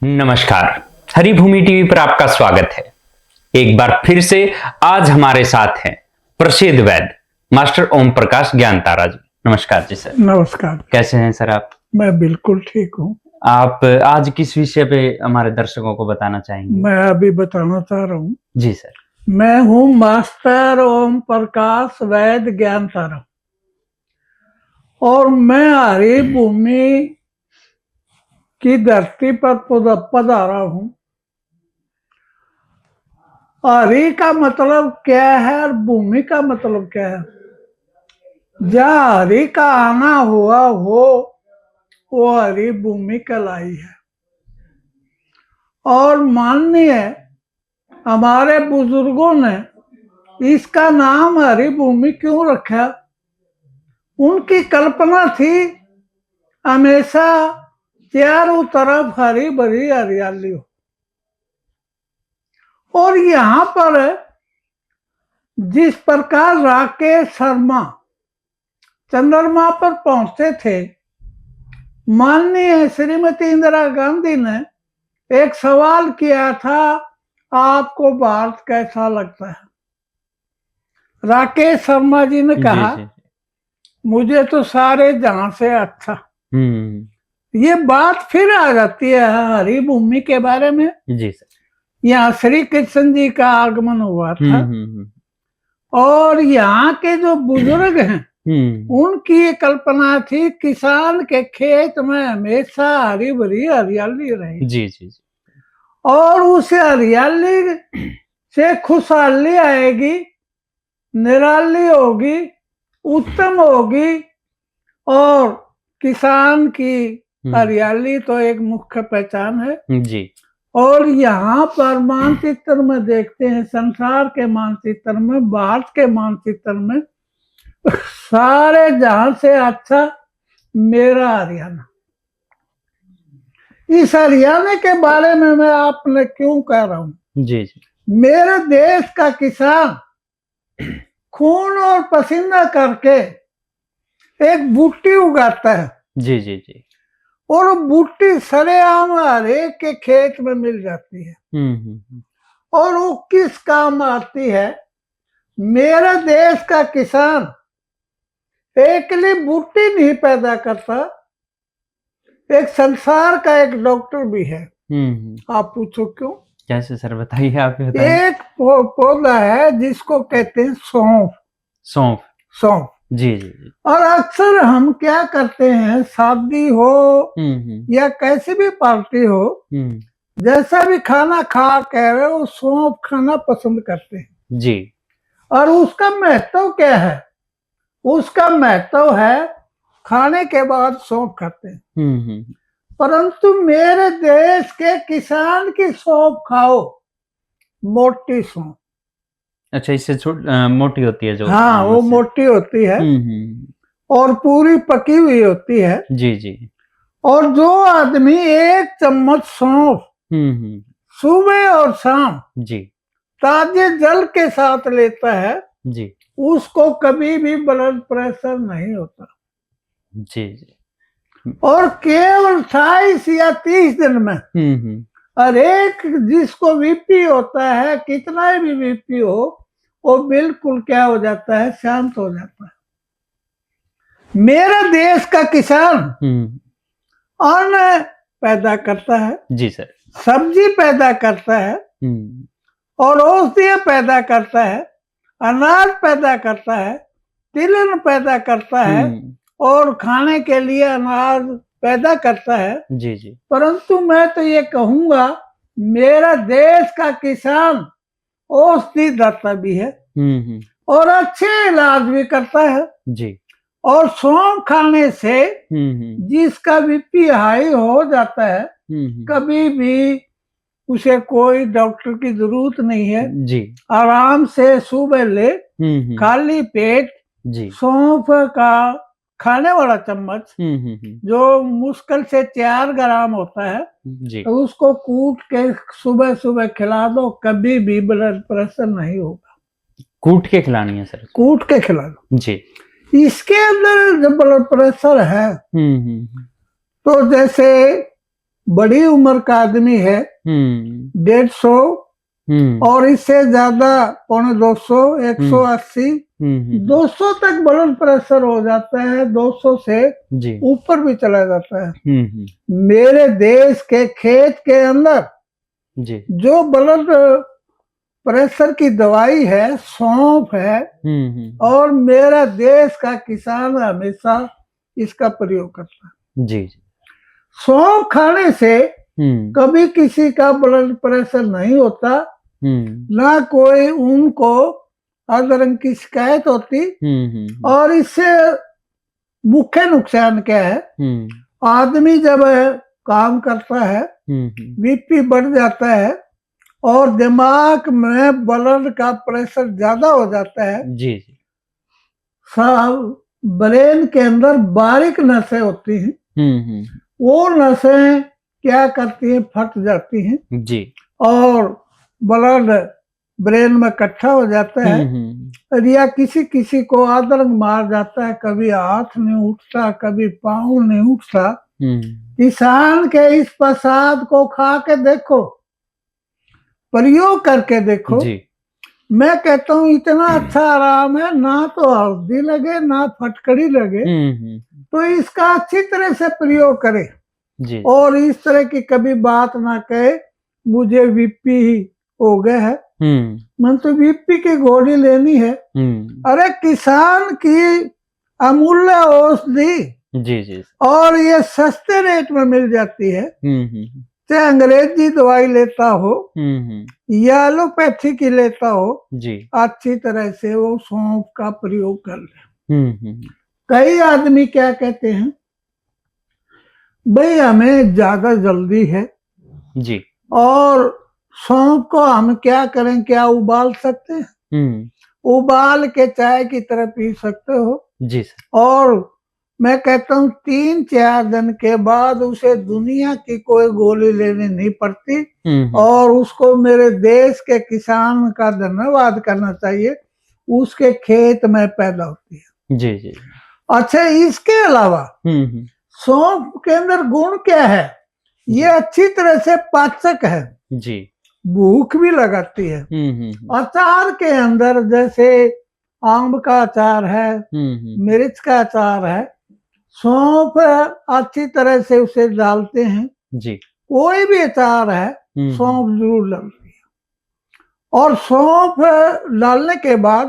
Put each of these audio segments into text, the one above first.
नमस्कार। हरिभूमि टीवी पर आपका स्वागत है। एक बार फिर से आज हमारे साथ हैं प्रसिद्ध वैद्य मास्टर ओम प्रकाश ज्ञानतारा जी। नमस्कार जी सर। नमस्कार। कैसे हैं सर आप? मैं बिल्कुल ठीक हूँ। आप आज किस विषय पे हमारे दर्शकों को बताना चाहेंगे? मैं अभी बताना चाह रहा हूँ। जी सर। मैं हूँ मास्टर ओम प्रकाश वैद्य ज्ञानतारा और मैं हरिभूमि की धरती पर पधारा हूँ। हरि का मतलब क्या है और भूमि का मतलब क्या है? जहाँ हरि का आना हुआ वो हरिभूमि कहलाई है। और माननीय हमारे बुजुर्गों ने इसका नाम हरिभूमि क्यों रखा? उनकी कल्पना थी हमेशा चारों तरफ हरी भरी हरियाली हो। और यहाँ पर जिस प्रकार राकेश शर्मा चंद्रमा पर पहुंचते थे, माननीय श्रीमती इंदिरा गांधी ने एक सवाल किया था, आपको भारत कैसा लगता है? राकेश शर्मा जी ने कहा, मुझे तो सारे जहां से अच्छा। ये बात फिर आ जाती है हरिभूमि के बारे में। जी सर। यहाँ श्री कृष्ण जी का आगमन हुआ था और यहाँ के जो बुजुर्ग हैं उनकी ये कल्पना थी किसान के खेत में हमेशा हरी भरी हरियाली रहे। जी जी जी। और उस हरियाली से खुशहाली आएगी, निराली होगी, उत्तम होगी। और किसान की हरियाली तो एक मुख्य पहचान है जी। और यहाँ पर मानचित्र में देखते हैं, संसार के मानचित्र में, भारत के मानचित्र में सारे जहां से अच्छा मेरा हरियाणा। इस हरियाणा के बारे में मैं आपने क्यों कह रहा हूँ? जी जी। मेरे देश का किसान खून और पसीना करके एक बूटी उगाता है। जी जी जी। और बूटी सरेआम हर एक के खेत में मिल जाती है। और वो किस काम आती है? मेरा देश का किसान एक लिए बूटी नहीं पैदा करता, एक संसार का एक डॉक्टर भी है। आप पूछो क्यों? कैसे सर, बताइए, आप बताइए। एक पौधा है जिसको कहते हैं सौंफ। सौंफ। सौंफ। जी जी जी। और अक्सर हम क्या करते हैं, शादी हो या कैसी भी पार्टी हो, जैसा भी खाना खा कह रहे हो, सौंफ खाना पसंद करते हैं। जी। और उसका महत्व क्या है? उसका महत्व है खाने के बाद सौंफ खाते हैं। परंतु मेरे देश के किसान की सौंफ खाओ, मोटी सौंफ। अच्छा, इससे मोटी होती है जो? हाँ, वो मोटी होती है और पूरी पकी हुई होती है। जी जी। और जो आदमी एक चम्मच सौंफ सुबह और शाम जी ताजे जल के साथ लेता है जी, उसको कभी भी ब्लड प्रेशर नहीं होता। जी जी। और केवल 28 या 30 दिन में हर एक जिसको बीपी होता है, कितना भी बीपी हो, वो बिल्कुल क्या हो जाता है, शांत हो जाता है। मेरा देश का किसान अन्न पैदा करता है। जी सर। सब्जी पैदा करता है और औषधियां पैदा करता है, अनाज पैदा करता है, तिलहन पैदा करता है और खाने के लिए अनाज पैदा करता है। जी जी। परंतु मैं तो ये कहूंगा, मेरा देश का किसान औषधि दाता भी है और अच्छे इलाज भी करता है। जी। और सौंफ खाने से जिसका बीपी हाई हो जाता है, कभी भी उसे कोई डॉक्टर की जरूरत नहीं है। जी। आराम से सुबह ले खाली पेट जी सौंफ का खाने वाला चम्मच जो मुश्किल से 4 ग्राम होता है जी, तो उसको कूट के सुबह सुबह खिला दो, कभी भी ब्लड प्रेशर नहीं होगा। कूट के खिलानी है सर? कूट के खिला दो जी। इसके अंदर जो ब्लड प्रेशर है तो जैसे बड़ी उम्र का आदमी है 150 और इससे ज्यादा 250, 180, 200 तक ब्लड प्रेशर हो जाता है, 200 से ऊपर भी चला जाता है। मेरे देश के खेत के अंदर जो ब्लड प्रेशर की दवाई है सौंफ है, और मेरा देश का किसान हमेशा इसका प्रयोग करता है। जी। सौंफ खाने से कभी किसी का ब्लड प्रेशर नहीं होता, ना कोई उनको अदरंग की शिकायत होती। और इससे मुख्य नुकसान क्या है, आदमी जब काम करता है बीपी बढ़ जाता है और दिमाग में ब्लड का प्रेशर ज्यादा हो जाता है। जी। सब ब्रेन के अंदर बारीक नसें होती हैं, वो नसें क्या करती हैं, फट जाती हैं जी, और ब्लड ब्रेन में इकट्ठा हो जाता है। या किसी किसी को आदरंग मार जाता है, कभी हाथ नहीं उठता, कभी पाँव नहीं उठता। किसान के इस प्रसाद को खा के देखो, प्रयोग करके देखो जी। मैं कहता हूँ इतना अच्छा आराम है, ना तो हल्दी लगे ना फटकड़ी लगे। तो इसका अच्छी तरह से प्रयोग करे जी। और इस तरह की कभी बात ना कहे मुझे बीपी हो गया है, मन तो बीपी की गोली लेनी है। अरे किसान की अमूल्य औषधि जी जी और ये सस्ते रेट में मिल जाती है। चाहे अंग्रेजी दवाई लेता हो या एलोपैथी की लेता हो जी, अच्छी तरह से वो सौंफ का प्रयोग कर ले। कई आदमी क्या कहते हैं, भाई हमें ज्यादा जल्दी है जी, और सौंफ को हम क्या करें, क्या उबाल सकते हैं? उबाल के चाय की तरह पी सकते हो जी सर। और मैं कहता हूँ 3-4 दिन के बाद उसे दुनिया की कोई गोली लेनी नहीं पड़ती और उसको मेरे देश के किसान का धन्यवाद करना चाहिए, उसके खेत में पैदा होती है। जी जी। अच्छा, इसके अलावा सौंफ के अंदर गुण क्या है, ये अच्छी तरह से पाचक है जी, भूख भी लगाती है। अचार के अंदर जैसे आम का अचार है, मिर्च का अचार है, सौंफ अच्छी तरह से उसे डालते हैं जी। कोई भी अचार है सौंफ जरूर डालती है। और सौंफ डालने के बाद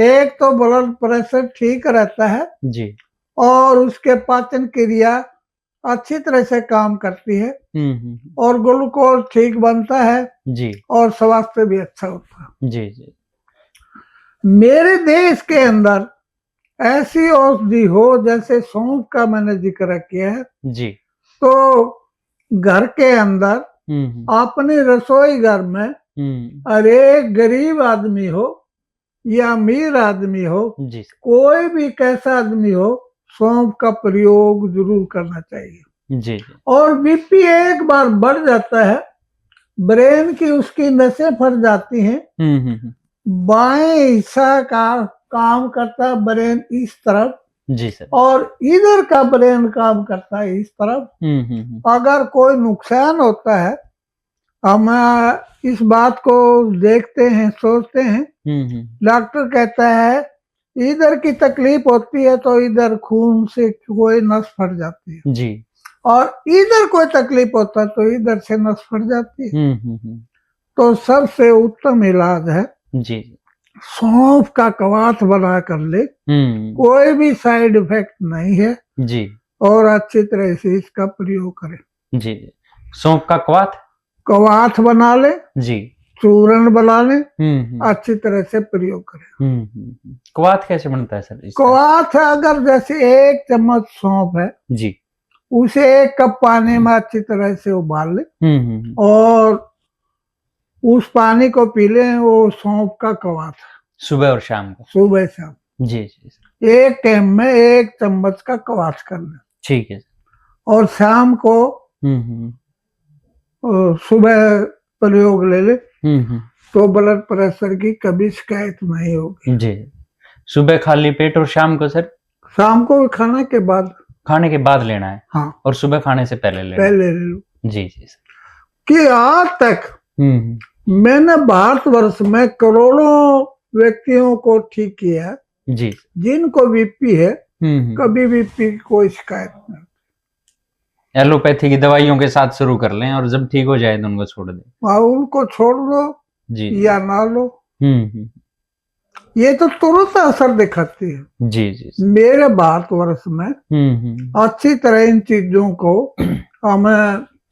एक तो ब्लड प्रेशर ठीक रहता है जी, और उसके पाचन क्रिया अच्छी तरह से काम करती है और ग्लूकोज ठीक बनता है जी, और स्वास्थ्य भी अच्छा होता है। जी जी। मेरे देश के अंदर ऐसी औषधि हो जैसे सौंफ का मैंने जिक्र किया है जी, तो घर के अंदर अपने रसोई घर में अरे गरीब आदमी हो या अमीर आदमी हो, जी, कोई भी कैसा आदमी हो, सौंफ का प्रयोग जरूर करना चाहिए। जी, और बीपी एक बार बढ़ जाता है, ब्रेन की उसकी नसें फट जाती हैं, बाएं हिस्सा का काम करता है ब्रेन इस तरफ जी सर, और इधर का ब्रेन काम करता है इस तरफ। अगर कोई नुकसान होता है, हम इस बात को देखते हैं, सोचते हैं, डॉक्टर कहता है इधर की तकलीफ होती है तो इधर खून से कोई नस फट जाती है जी, और इधर कोई तकलीफ होता है तो इधर से नस फट जाती है। तो सबसे उत्तम इलाज है जी, सौंफ का कवाथ बना कर ले, कोई भी साइड इफेक्ट नहीं है जी, और अच्छी तरह से इसका प्रयोग करें। जी। सौंफ का कवाथ बना ले, जी, चूर्ण बना ले, अच्छी तरह से प्रयोग करें। कवाथ कैसे बनता है सर? कवाथ अगर जैसे 1 चम्मच सौंफ है जी, उसे 1 कप पानी में अच्छी तरह से उबाल ले और उस पानी को पी ले। वो सौंफ का कवाथ सुबह और शाम को, सुबह शाम जी जी, एक टाइम में 1 चम्मच का कवाथ कर ले, ठीक है। और शाम को सुबह प्रयोग ले ले तो ब्लड प्रेशर की कभी शिकायत नहीं होगी। जी, सुबह खाली पेट और शाम को सर? शाम को खाने के बाद लेना है। हाँ, और सुबह खाने से पहले लेना पहले ले लो। जी जी सर। कि आज तक मैंने भारतवर्ष में करोड़ों व्यक्तियों को ठीक किया जी। जिनको बीपी है, कभी बीपी की कोई शिकायत नहीं। एलोपैथी की दवाइयों के साथ शुरू कर लें और जब ठीक हो जाए तो उनको छोड़ दें। हाँ, उनको छोड़ दो जी या ना लो, ये तो तुरंत असर दिखाती है। जी जी। मेरे भारतवर्ष में अच्छी तरह इन चीजों को हम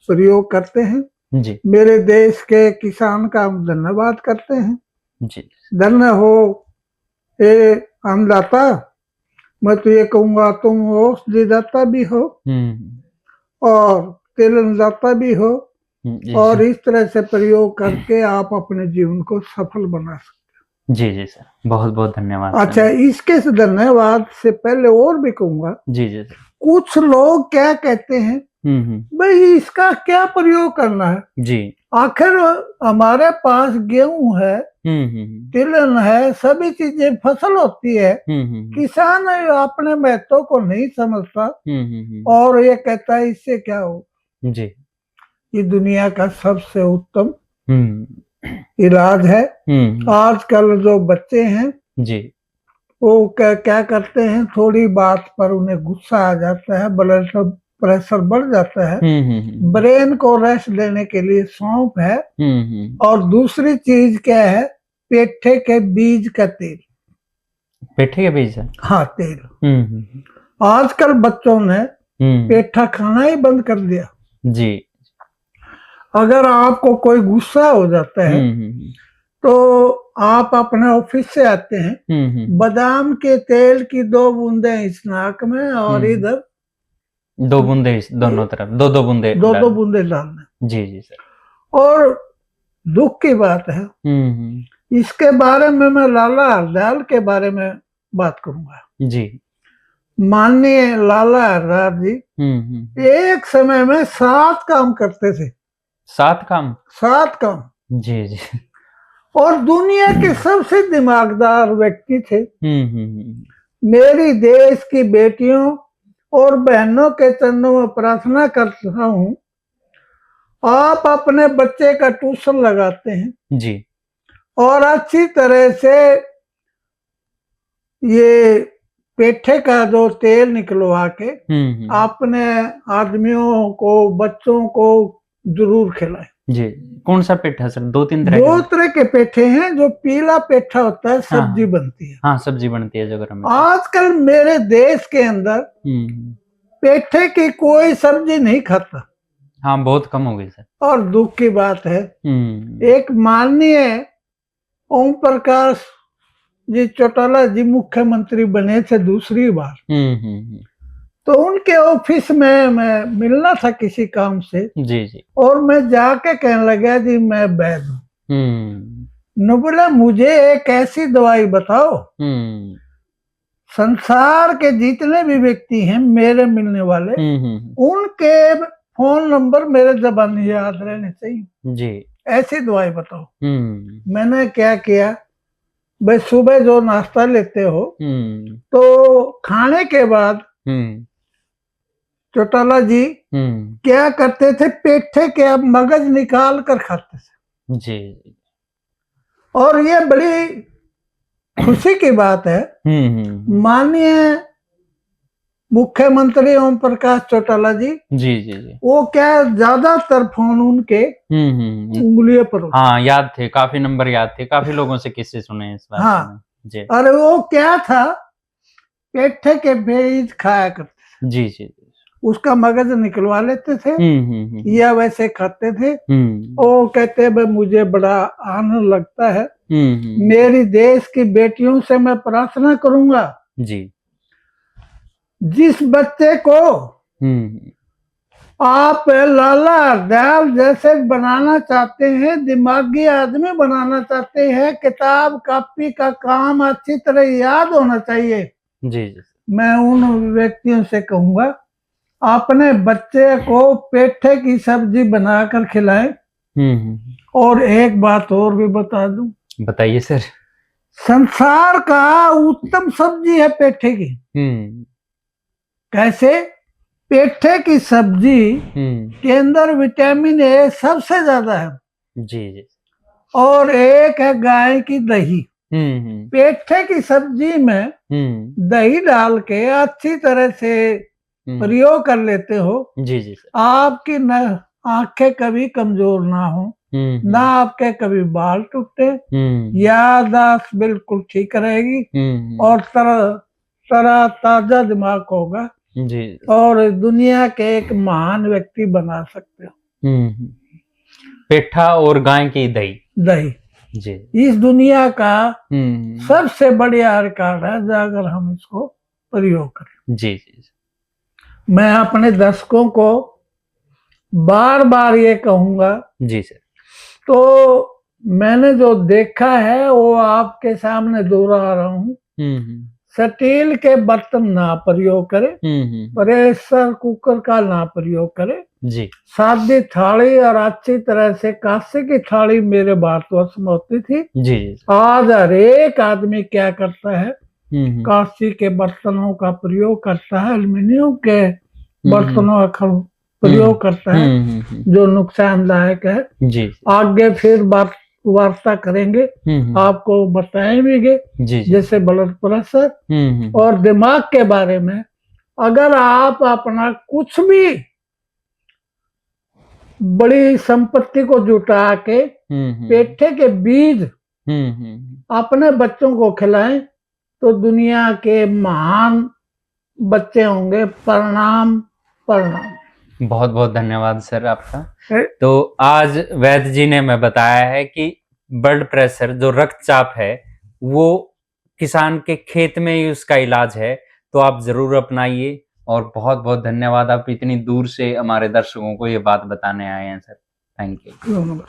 प्रयोग करते हैं जी। मेरे देश के किसान का हम धन्यवाद करते हैं जी। धन्य हो ये अन्नदाता। मैं तो ये कहूंगा तुम औषधिदाता भी हो और तेल अन्नदाता भी हो और इस तरह से प्रयोग करके आप अपने जीवन को सफल बना सकते। जी जी सर, बहुत बहुत धन्यवाद। अच्छा, इसके से धन्यवाद से पहले और भी कहूंगा। जी जी सर। कुछ लोग क्या कहते हैं भाई इसका क्या प्रयोग करना है जी। आखिर हमारे पास गेहूं है, तिलहन है, सभी चीजें फसल होती है। किसान अपने महत्व को नहीं समझता और ये कहता है इससे क्या हो। जी। ये दुनिया का सबसे उत्तम इलाज है। आजकल जो बच्चे हैं जी वो क्या करते हैं, थोड़ी बात पर उन्हें गुस्सा आ जाता है, ब्लड प्रेशर बढ़ जाता है। ब्रेन को रेस्ट देने के लिए सौंफ है और दूसरी चीज क्या है, पेठे के बीज का तेल। पेठे के बीज है? हाँ, तेल। आजकल बच्चों ने पेठा खाना ही बंद कर दिया जी। अगर आपको कोई गुस्सा हो जाता है तो आप अपने ऑफिस से आते हैं, बादाम के तेल की 2 बूंदे इस नाक में और इधर 2 बूंदे दोनों तरफ, 2 बूंदे, 2 बूंदे डालना। जी जी सर। और दुख की बात है, इसके बारे में मैं लाला हरदयाल के बारे में बात करूंगा जी। माननीय लाला हरदयाल जी एक समय में 7 काम करते थे। 7 काम? 7 काम जी जी। और दुनिया के सबसे दिमागदार व्यक्ति थे। मेरी देश की बेटियों और बहनों के चरणों में प्रार्थना करता हूँ, आप अपने बच्चे का ट्यूशन लगाते हैं जी और अच्छी तरह से ये पेठे का जो तेल निकलवा के अपने आदमियों को, बच्चों को जरूर खिलाएं जी। कौन सा पेठा सर? 2-3 तरह? 2 तरह के पेठे हैं। जो पीला पेठा होता है, सब्जी बनती है। हाँ, सब्जी बनती है जो घर में। आजकल मेरे देश के अंदर पेठे की कोई सब्जी नहीं खाता। हाँ, बहुत कम हो गई सर। और दुख की बात है, एक माननीय ओम प्रकाश जी चौटाला जी मुख्यमंत्री बने थे दूसरी बार। तो उनके ऑफिस में मैं मिलना था किसी काम से जी जी। और मैं जाके कहने लगा जी मैं वैद्य हूँ। न बोला मुझे एक ऐसी दवाई बताओ, संसार के जितने भी व्यक्ति हैं मेरे मिलने वाले, उनके फोन नंबर मेरे जबान याद रहने चाहिए जी। ऐसी दवाई बताओ। मैंने क्या किया, भाई सुबह जो नाश्ता लेते हो तो खाने के बाद चौटाला जी क्या करते थे, पेठे के मगज निकाल कर खाते थे जी। और ये बड़ी खुशी की बात है, माननीय मुख्यमंत्री ओम प्रकाश चौटाला जी जी जी जी, वो क्या ज्यादातर फोन उनके उंगलियों पर। हाँ, याद थे, काफी नंबर याद थे, काफी लोगों से किस्से सुने इस बात। हाँ जी। अरे वो क्या था, पेठे के बीज खाया करते जी जी। उसका मगज निकलवा लेते थे या वैसे खाते थे। वो कहते भाई मुझे बड़ा आनंद लगता है, मेरी देश की बेटियों से मैं प्रार्थना करूंगा जी, जिस बच्चे को आप लाला हरदयाल जैसे बनाना चाहते हैं, दिमागी आदमी बनाना चाहते हैं, किताब कॉपी का काम अच्छी तरह याद होना चाहिए जी जी। मैं उन व्यक्तियों से कहूंगा अपने बच्चे को पेठे की सब्जी बनाकर खिलाएं। और एक बात और भी बता दूं। बताइए सर। संसार का उत्तम सब्जी है पेठे की। कैसे? पेठे की सब्जी के अंदर विटामिन ए सबसे ज्यादा है। जी जी। और एक है गाय की दही। पेठे की सब्जी में दही डाल के अच्छी तरह से प्रयोग कर लेते हो। जी जी सर। आपकी न आंखें कभी कमजोर ना हो, ना आपके कभी बाल टूटे, याददाश्त बिल्कुल ठीक रहेगी और तरह ताजा दिमाग होगा जी। और दुनिया के एक महान व्यक्ति बना सकते हो। पेठा और गाय की दही जी इस दुनिया का सबसे बढ़िया रिकॉर्ड है अगर हम इसको प्रयोग करें। जी जी। मैं अपने दर्शकों को बार बार ये कहूंगा जी सर, तो मैंने जो देखा है वो आपके सामने दोहरा रहा हूँ। स्टील के बर्तन ना प्रयोग करें, प्रेशर कुकर का ना प्रयोग करें जी। सादी थाली और अच्छी तरह से कांसे की थाली मेरे भारतवर्ष में होती थी जी। आज हर एक आदमी क्या करता है, कांसे के बर्तनों का प्रयोग करता है, एल्युमिनियम के बर्तनों का प्रयोग करता है जो नुकसानदायक है जी। आगे फिर वार्ता करेंगे, आपको बताएंगे जैसे ब्लड प्रेशर और दिमाग के बारे में। अगर आप अपना कुछ भी बड़ी संपत्ति को जुटा के पेठे के बीज अपने बच्चों को खिलाएं तो दुनिया के महान बच्चे होंगे। प्रणाम प्रणाम। बहुत बहुत धन्यवाद सर आपका। तो आज वैद्य जी ने हमें बताया है कि ब्लड प्रेशर जो रक्तचाप है वो किसान के खेत में ही उसका इलाज है, तो आप जरूर अपनाइए। और बहुत बहुत धन्यवाद, आप इतनी दूर से हमारे दर्शकों को ये बात बताने आए हैं सर। Thank you.